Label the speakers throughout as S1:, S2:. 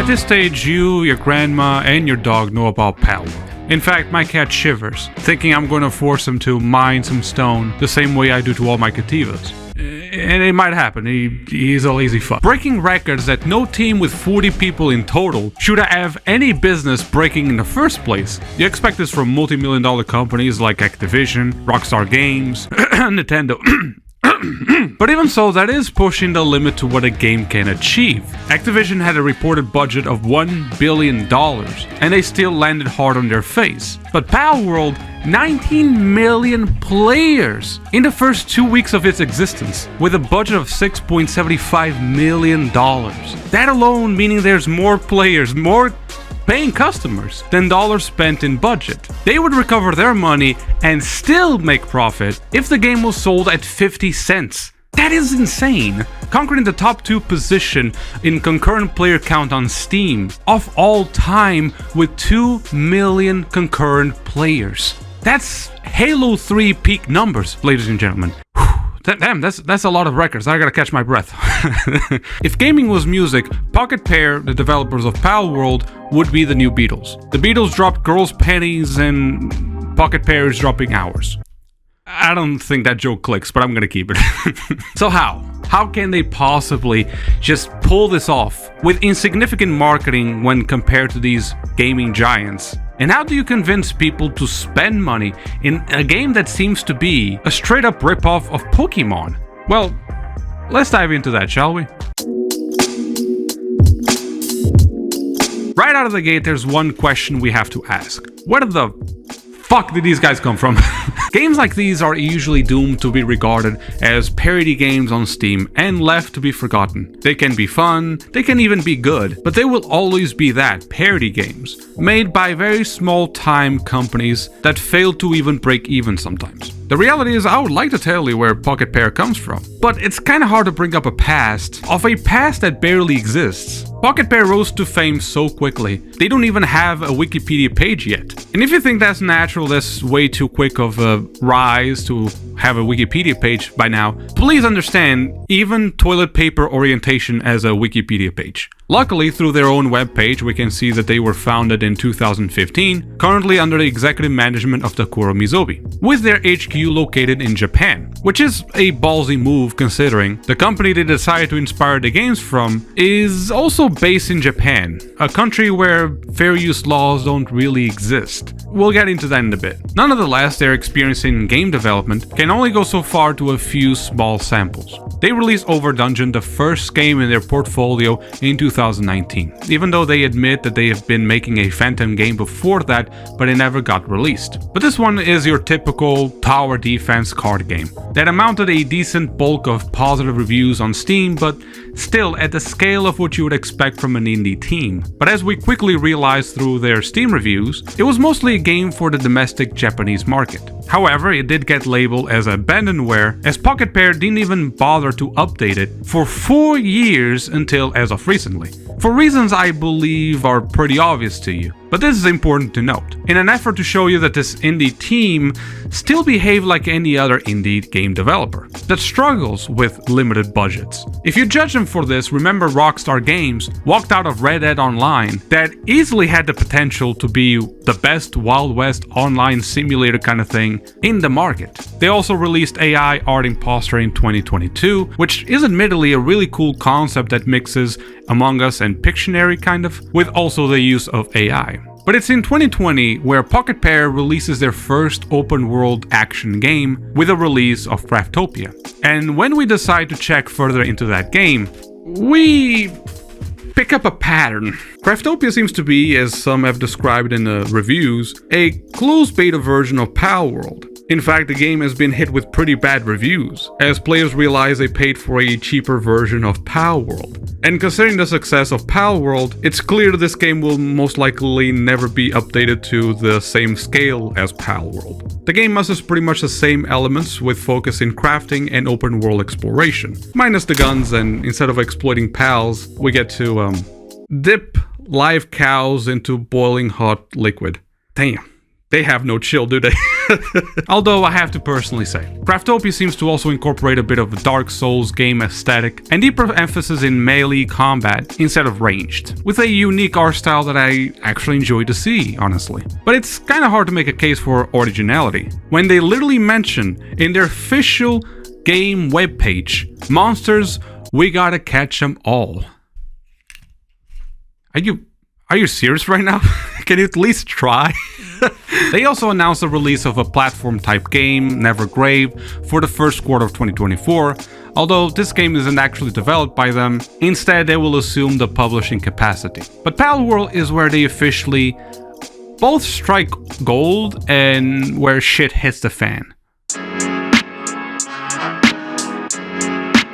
S1: At this stage, you, your grandma, and your dog know about Palworld. In fact, my cat shivers, thinking I'm gonna force him to mine some stone the same way I do to all my cativas. And it might happen, he's a lazy fuck. Breaking records that no team with 40 people in total should have any business breaking in the first place. You expect this from multi-million-dollar companies like Activision, Rockstar Games, Nintendo. But even so, that is pushing the limit to what a game can achieve. Activision had a reported budget of $1 billion, and they still landed hard on their face. But Palworld, 19 million players in the first 2 weeks of its existence, with a budget of $6.75 million. That alone meaning there's more players, more paying customers than dollars spent in budget. They would recover their money and still make profit if the game was sold at 50 cents. That is insane. Conquering the top 2 position in concurrent player count on Steam of all time with 2 million concurrent players. That's Halo 3 peak numbers, ladies and gentlemen. Damn, that's a lot of records. I gotta catch my breath. If gaming was music, PocketPair, the developers of Palworld, would be the new Beatles. The Beatles dropped girls' panties and PocketPair is dropping hours. I don't think that joke clicks, but I'm gonna keep it. So how can they possibly just pull this off with insignificant marketing when compared to these gaming giants? And how do you convince people to spend money in a game that seems to be a straight up ripoff of Pokemon? Well, let's dive into that, shall we? Right out of the gate, there's one question we have to ask. Where the fuck did these guys come from? Games like these are usually doomed to be regarded as parody games on Steam and left to be forgotten. They can be fun, they can even be good, but they will always be that, parody games, made by very small time companies that fail to even break even sometimes. The reality is, I would like to tell you where PocketPair comes from, but it's kinda hard to bring up a past that barely exists. PocketPair rose to fame so quickly, they don't even have a Wikipedia page yet. And if you think that's natural, that's way too quick of a rise to have a Wikipedia page by now, please understand, even toilet paper orientation as a Wikipedia page. Luckily, through their own webpage, we can see that they were founded in 2015, currently under the executive management of Takuro Mizobi, with their HQ located in Japan, which is a ballsy move considering the company they decided to inspire the games from is also based in Japan, a country where fair use laws don't really exist. We'll get into that in a bit. Nonetheless, their experience in game development can only go so far to a few small samples. They released Over Dungeon, the first game in their portfolio, in 2019, even though they admit that they have been making a Phantom game before that, but it never got released. But this one is your typical tower defense card game that amounted a decent bulk of positive reviews on Steam, but still at the scale of what you would expect from an indie team. But as we quickly realized through their Steam reviews, it was mostly a game for the domestic Japanese market. However, it did get labeled as abandonware, as PocketPair didn't even bother to update it for 4 years until as of recently. For reasons I believe are pretty obvious to you. But this is important to note, in an effort to show you that this indie team still behave like any other indie game developer that struggles with limited budgets. If you judge them for this, remember Rockstar Games walked out of Red Dead Online that easily had the potential to be the best Wild West online simulator kind of thing in the market. They also released AI Art Imposter in 2022, which is admittedly a really cool concept that mixes Among Us and Pictionary kind of, with also the use of AI. But it's in 2020 where PocketPair releases their first open-world action game with a release of Craftopia. And when we decide to check further into that game, we pick up a pattern. Craftopia seems to be, as some have described in the reviews, a closed beta version of Palworld. In fact, the game has been hit with pretty bad reviews, as players realize they paid for a cheaper version of Palworld. And considering the success of Palworld, it's clear that this game will most likely never be updated to the same scale as Palworld. The game uses pretty much the same elements with focus in crafting and open world exploration, minus the guns, and instead of exploiting pals, we get to dip live cows into boiling hot liquid. Damn, They have no chill, do they? Although I have to personally say, Craftopia seems to also incorporate a bit of a Dark Souls game aesthetic and deeper emphasis in melee combat instead of ranged, with a unique art style that I actually enjoy to see, honestly. But it's kinda hard to make a case for originality, when they literally mention in their official game webpage, monsters, we gotta catch them all. Are you serious right now? Can you at least try? They also announced the release of a platform-type game, Nevergrave, for the first quarter of 2024, although this game isn't actually developed by them. Instead, they will assume the publishing capacity. But Palworld is where they officially both strike gold and where shit hits the fan.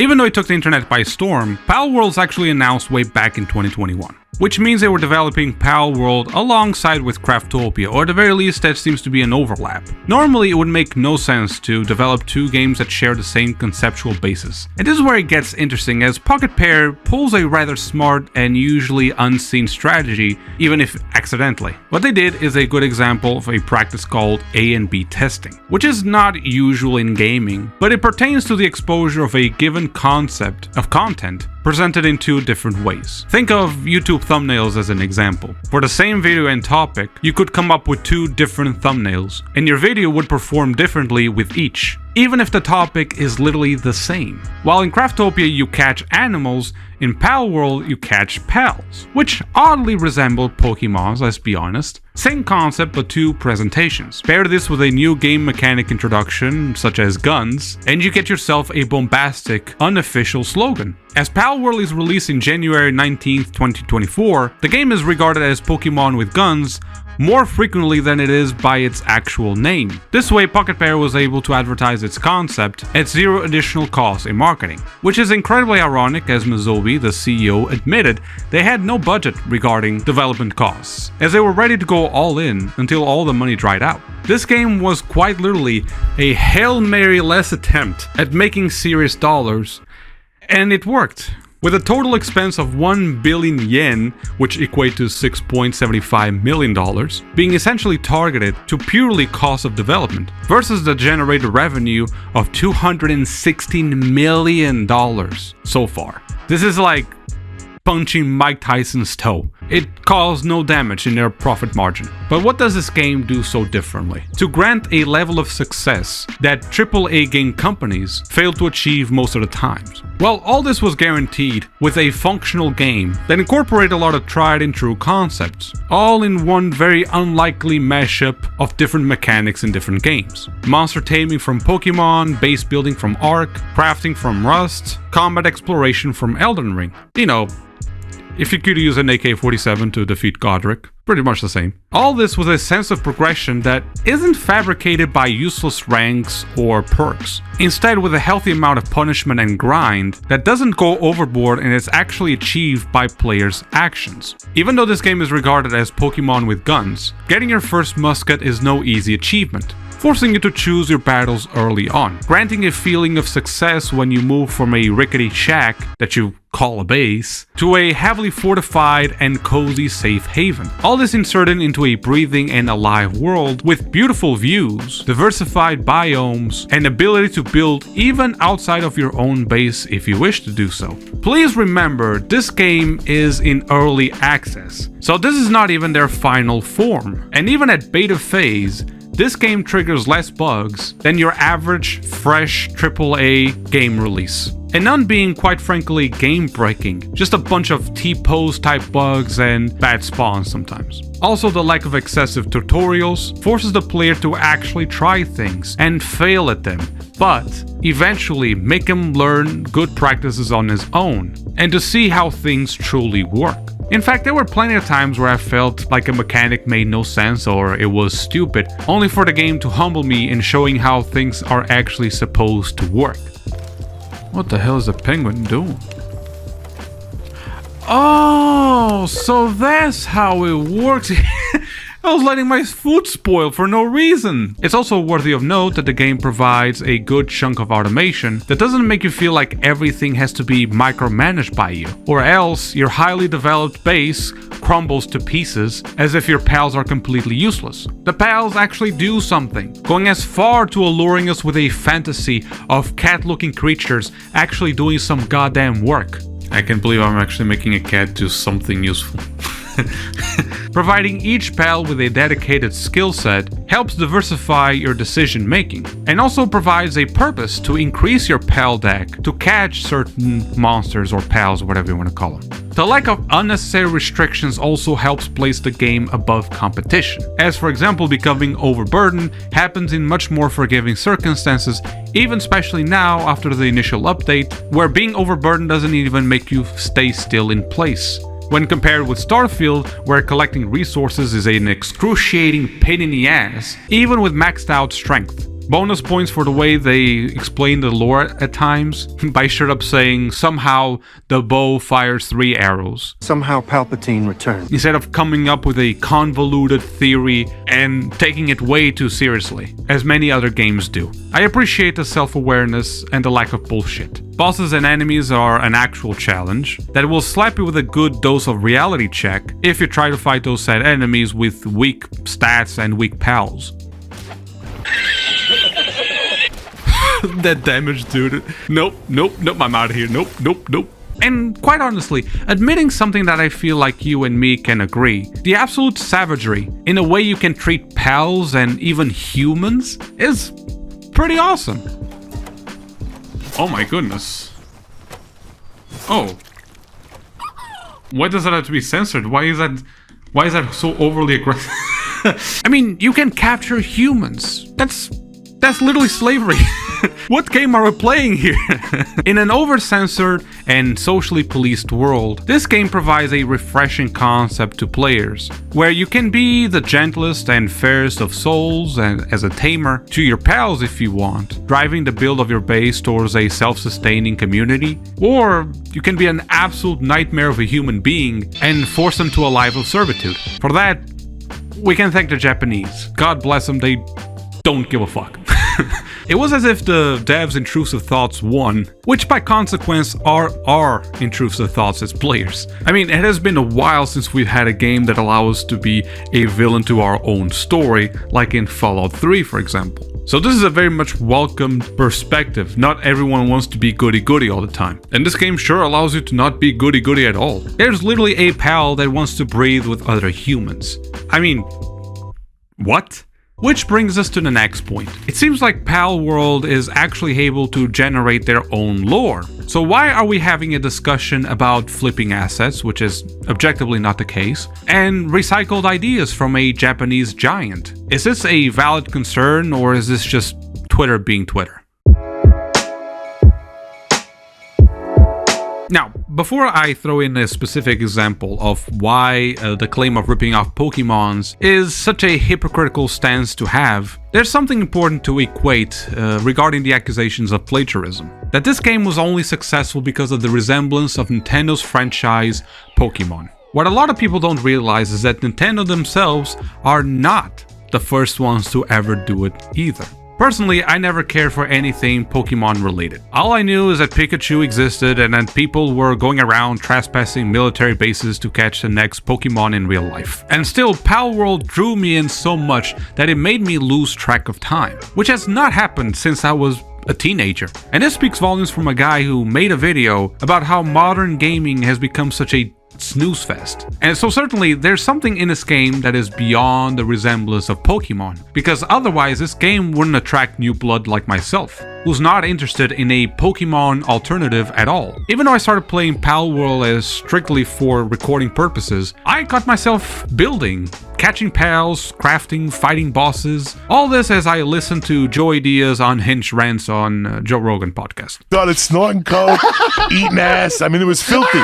S1: Even though it took the internet by storm, Palworld's actually announced way back in 2021. Which means they were developing Palworld alongside with Craftopia, or at the very least that seems to be an overlap. Normally it would make no sense to develop two games that share the same conceptual basis. And this is where it gets interesting, as PocketPair pulls a rather smart and usually unseen strategy, even if accidentally. What they did is a good example of a practice called A and B testing, which is not usual in gaming, but it pertains to the exposure of a given concept of content presented in two different ways. Think of YouTube thumbnails as an example. For the same video and topic, you could come up with two different thumbnails, and your video would perform differently with each, even if the topic is literally the same. While in Craftopia you catch animals, in Palworld you catch pals, which oddly resemble Pokemons, let's be honest. Same concept but two presentations. Pair this with a new game mechanic introduction, such as guns, and you get yourself a bombastic, unofficial slogan. As Palworld is released in January 19th, 2024, the game is regarded as Pokemon with guns more frequently than it is by its actual name. This way, PocketPair was able to advertise its concept at zero additional cost in marketing, which is incredibly ironic as Mizobi, the CEO, admitted they had no budget regarding development costs, as they were ready to go all in until all the money dried out. This game was quite literally a Hail Mary-less attempt at making serious dollars, and it worked. With a total expense of 1 billion yen, which equate to $6.75 million, being essentially targeted to purely cost of development, versus the generated revenue of $216 million so far. This is like punching Mike Tyson's toe. It caused no damage in their profit margin. But what does this game do so differently? To grant a level of success that AAA game companies fail to achieve most of the times. Well, all this was guaranteed with a functional game that incorporated a lot of tried and true concepts, all in one very unlikely mashup of different mechanics in different games. Monster taming from Pokemon, base building from Ark, crafting from Rust, combat exploration from Elden Ring. You know, if you could use an AK-47 to defeat Godric, pretty much the same. All this with a sense of progression that isn't fabricated by useless ranks or perks. Instead, with a healthy amount of punishment and grind that doesn't go overboard and is actually achieved by players' actions. Even though this game is regarded as Pokemon with guns, getting your first musket is no easy achievement, forcing you to choose your battles early on, granting a feeling of success when you move from a rickety shack that you call a base to a heavily fortified and cozy safe haven. All this inserted into a breathing and alive world with beautiful views, diversified biomes, and ability to build even outside of your own base if you wish to do so. Please remember, this game is in early access, so this is not even their final form, and even at beta phase, this game triggers less bugs than your average, fresh AAA game release. And none being, quite frankly, game-breaking, just a bunch of T-pose type bugs and bad spawns sometimes. Also, the lack of excessive tutorials forces the player to actually try things and fail at them, but eventually make him learn good practices on his own, and to see how things truly work. In fact, there were plenty of times where I felt like a mechanic made no sense or it was stupid, only for the game to humble me in showing how things are actually supposed to work. What the hell is the penguin doing? Oh, so that's how it works. I was letting my food spoil for no reason. It's also worthy of note that the game provides a good chunk of automation that doesn't make you feel like everything has to be micromanaged by you, or else your highly developed base crumbles to pieces as if your pals are completely useless. The pals actually do something, going as far to alluring us with a fantasy of cat-looking creatures actually doing some goddamn work. I can't believe I'm actually making a cat do something useful. Providing each pal with a dedicated skill set helps diversify your decision making, and also provides a purpose to increase your pal deck to catch certain monsters or pals, whatever you want to call them. The lack of unnecessary restrictions also helps place the game above competition, as for example becoming overburdened happens in much more forgiving circumstances, even especially now after the initial update, where being overburdened doesn't even make you stay still in place. When compared with Starfield, where collecting resources is an excruciating pain in the ass, even with maxed out strength. Bonus points for the way they explain the lore at times, by straight up saying somehow the bow fires 3 arrows.
S2: Somehow Palpatine returned.
S1: Instead of coming up with a convoluted theory and taking it way too seriously, as many other games do. I appreciate the self-awareness and the lack of bullshit. Bosses and enemies are an actual challenge that will slap you with a good dose of reality check if you try to fight those said enemies with weak stats and weak pals. That damage, dude. Nope, I'm out of here. Nope. And quite honestly, admitting something that I feel like you and me can agree, the absolute savagery in a way you can treat pals and even humans is pretty awesome. Oh my goodness. Oh. Why does that have to be censored? Why is that so overly aggressive? I mean, you can capture humans. That's literally slavery. What game are we playing here? In an over-censored and socially policed world, this game provides a refreshing concept to players, where you can be the gentlest and fairest of souls and as a tamer to your pals if you want, driving the build of your base towards a self-sustaining community, or you can be an absolute nightmare of a human being and force them to a life of servitude. For that, we can thank the Japanese. God bless them, they don't give a fuck. It was as if the devs' intrusive thoughts won, which by consequence are our intrusive thoughts as players. I mean, it has been a while since we've had a game that allows us to be a villain to our own story, like in Fallout 3 for example. So this is a very much welcomed perspective. Not everyone wants to be goody-goody all the time. And this game sure allows you to not be goody-goody at all. There's literally a pal that wants to breathe with other humans. I mean, what? Which brings us to the next point. It seems like Palworld is actually able to generate their own lore. So why are we having a discussion about flipping assets, which is objectively not the case, and recycled ideas from a Japanese giant? Is this a valid concern, or is this just Twitter being Twitter? Now, before I throw in a specific example of why the claim of ripping off Pokemons is such a hypocritical stance to have, there's something important to equate regarding the accusations of plagiarism. That this game was only successful because of the resemblance of Nintendo's franchise Pokemon. What a lot of people don't realize is that Nintendo themselves are not the first ones to ever do it either. Personally, I never cared for anything Pokemon related. All I knew is that Pikachu existed and that people were going around trespassing military bases to catch the next Pokemon in real life. And still, Palworld drew me in so much that it made me lose track of time, which has not happened since I was a teenager. And this speaks volumes from a guy who made a video about how modern gaming has become such a snooze fest. And so certainly there's something in this game that is beyond the resemblance of Pokemon, because otherwise this game wouldn't attract new blood like myself, who's not interested in a Pokemon alternative at all. Even though I started playing Palworld as strictly for recording purposes, I got myself building, catching pals, crafting, fighting bosses, all this as I listened to Joey Diaz's unhinged rants on Joe Rogan podcast.
S3: God, it's snorting coke, eating ass. I mean, it was filthy.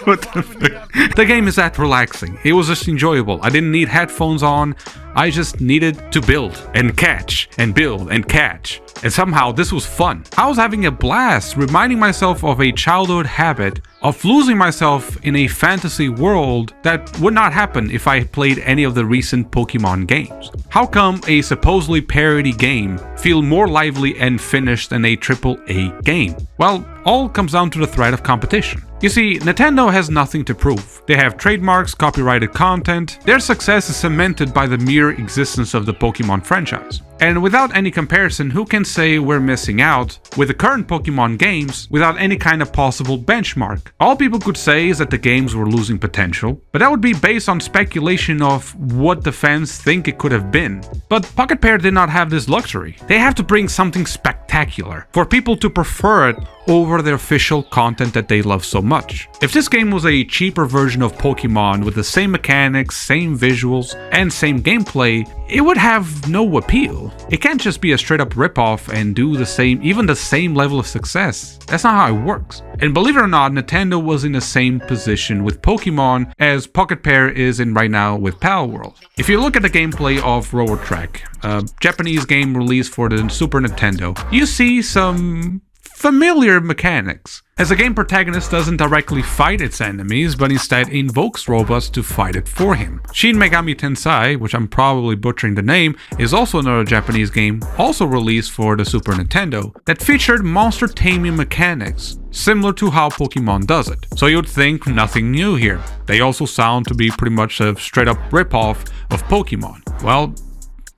S1: What the fuck? The game is that relaxing. It was just enjoyable. I didn't need headphones on. I just needed to build and catch and build and catch. And somehow this was fun. I was having a blast reminding myself of a childhood habit of losing myself in a fantasy world that would not happen if I played any of the recent Pokemon games. How come a supposedly parody game feel more lively and finished than a AAA game? Well, all comes down to the threat of competition. You see, Nintendo has nothing to prove. They have trademarks, copyrighted content. Their success is cemented by the mere existence of the Pokemon franchise. And without any comparison, who can say we're missing out with the current Pokemon games without any kind of possible benchmark? All people could say is that the games were losing potential, but that would be based on speculation of what the fans think it could have been. But PocketPair did not have this luxury. They have to bring something spectacular for people to prefer it over their official content that they love so much. If this game was a cheaper version of Pokemon with the same mechanics, same visuals, and same gameplay, it would have no appeal. It can't just be a straight up ripoff and do the same, even the same level of success. That's not how it works. And believe it or not, Nintendo was in the same position with Pokemon as PocketPair is in right now with Palworld. If you look at the gameplay of Road Track, a Japanese game released for the Super Nintendo, you see some familiar mechanics, as the game protagonist doesn't directly fight its enemies, but instead invokes robots to fight it for him. Shin Megami Tensei, which I'm probably butchering the name, is also another Japanese game, also released for the Super Nintendo, that featured monster taming mechanics, similar to how Pokemon does it. So you'd think nothing new here. They also sound to be pretty much a straight up ripoff of Pokemon. Well,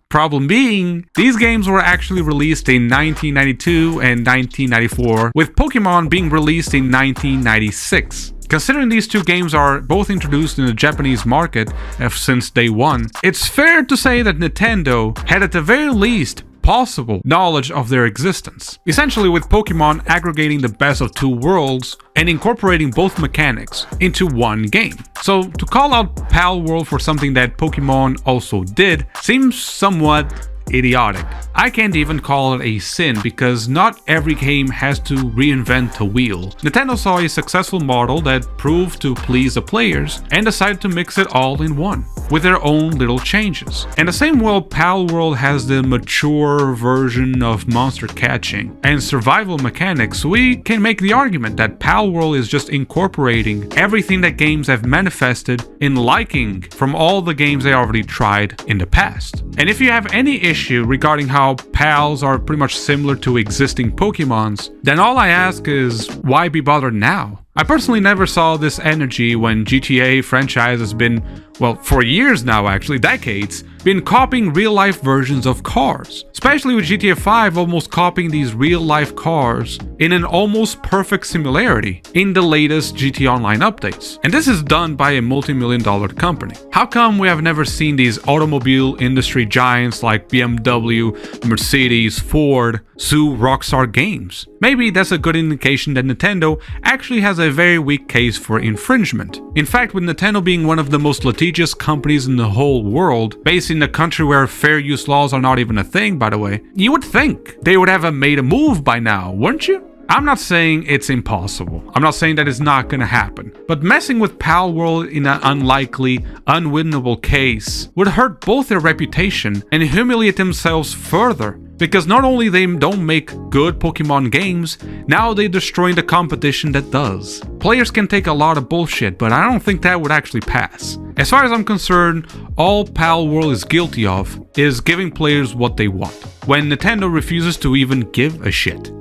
S1: problem being, these games were actually released in 1992 and 1994, with Pokemon being released in 1996. Considering these two games are both introduced in the Japanese market since day one, it's fair to say that Nintendo had at the very least possible knowledge of their existence. Essentially, with Pokemon aggregating the best of two worlds and incorporating both mechanics into one game. So to call out Palworld for something that Pokemon also did seems somewhat idiotic. I can't even call it a sin because not every game has to reinvent the wheel. Nintendo saw a successful model that proved to please the players and decided to mix it all in one, with their own little changes. And the same way Palworld has the mature version of monster catching and survival mechanics, we can make the argument that Palworld is just incorporating everything that games have manifested in liking from all the games they already tried in the past. And if you have any issue regarding how pals are pretty much similar to existing Pokemons, then all I ask is, why be bothered now? I personally never saw this energy when GTA franchise has been, well, for years now actually, decades, been copying real-life versions of cars. Especially with GTA 5 almost copying these real-life cars in an almost perfect similarity in the latest GTA Online updates. And this is done by a multi-million-dollar company. How come we have never seen these automobile industry giants like BMW, Mercedes, Ford sue Rockstar Games? Maybe that's a good indication that Nintendo actually has a very weak case for infringement. In fact, with Nintendo being one of the most litigious companies in the whole world, based in a country where fair use laws are not even a thing, by the way, you would think they would have made a move by now, wouldn't you? I'm not saying it's impossible. I'm not saying that it's not gonna happen. But messing with Palworld in an unlikely, unwinnable case would hurt both their reputation and humiliate themselves further. Because not only they don't make good Pokemon games, now they're destroying the competition that does. Players can take a lot of bullshit, but I don't think that would actually pass. As far as I'm concerned, all Palworld is guilty of is giving players what they want, when Nintendo refuses to even give a shit.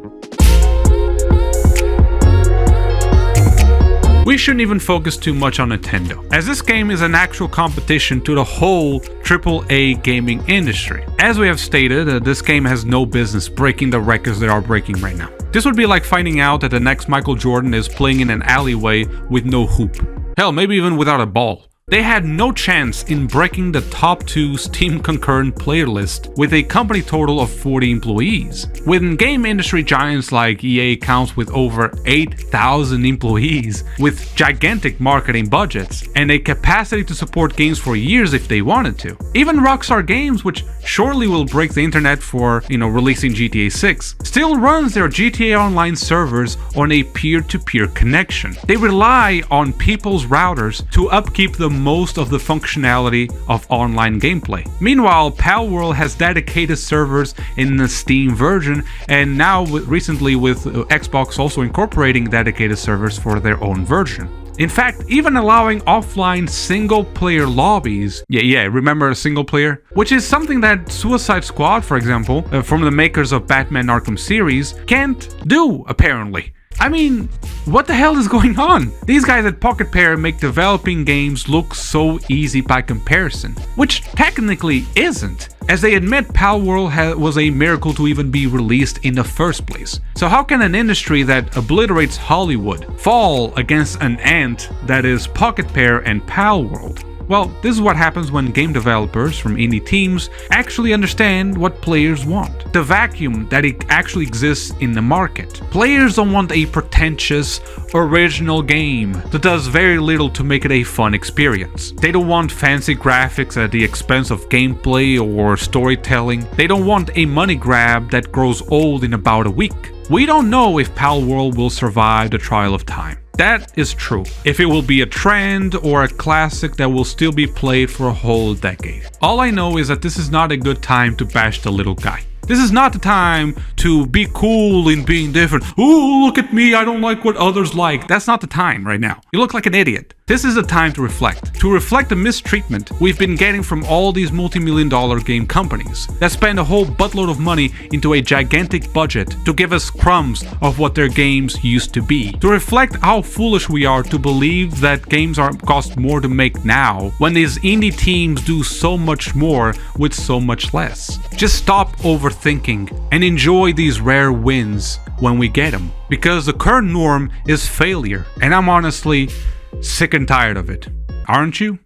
S1: We shouldn't even focus too much on Nintendo, as this game is an actual competition to the whole AAA gaming industry. As we have stated, this game has no business breaking the records they are breaking right now. This would be like finding out that the next Michael Jordan is playing in an alleyway with no hoop. Hell, maybe even without a ball. They had no chance in breaking the top 2 Steam concurrent player list with a company total of 40 employees. When game industry giants like EA counts with over 8,000 employees, with gigantic marketing budgets, and a capacity to support games for years if they wanted to. Even Rockstar Games, which shortly will break the internet for, releasing GTA 6, still runs their GTA Online servers on a peer-to-peer connection. They rely on people's routers to upkeep the most of the functionality of online gameplay. Meanwhile, Palworld has dedicated servers in the Steam version, and now recently with Xbox also incorporating dedicated servers for their own version. In fact, even allowing offline single-player lobbies. Yeah, remember single player? Which is something that Suicide Squad, for example, from the makers of Batman Arkham series, can't do, apparently. I mean, what the hell is going on? These guys at PocketPair make developing games look so easy by comparison, which technically isn't, as they admit Palworld was a miracle to even be released in the first place. So how can an industry that obliterates Hollywood fall against an ant that is PocketPair and Palworld? Well, this is what happens when game developers from indie teams actually understand what players want. The vacuum that actually exists in the market. Players don't want a pretentious, original game that does very little to make it a fun experience. They don't want fancy graphics at the expense of gameplay or storytelling. They don't want a money grab that grows old in about a week. We don't know if Palworld will survive the trial of time. That is true. If it will be a trend or a classic that will still be played for a whole decade. All I know is that this is not a good time to bash the little guy. This is not the time to be cool in being different. Ooh, look at me, I don't like what others like. That's not the time right now. You look like an idiot. This is the time to reflect. To reflect the mistreatment we've been getting from all these multi-million-dollar game companies that spend a whole buttload of money into a gigantic budget to give us crumbs of what their games used to be. To reflect how foolish we are to believe that games cost more to make now, when these indie teams do so much more with so much less. Just stop overthinking and enjoy these rare wins when we get them. Because the current norm is failure, and I'm honestly sick and tired of it. Aren't you?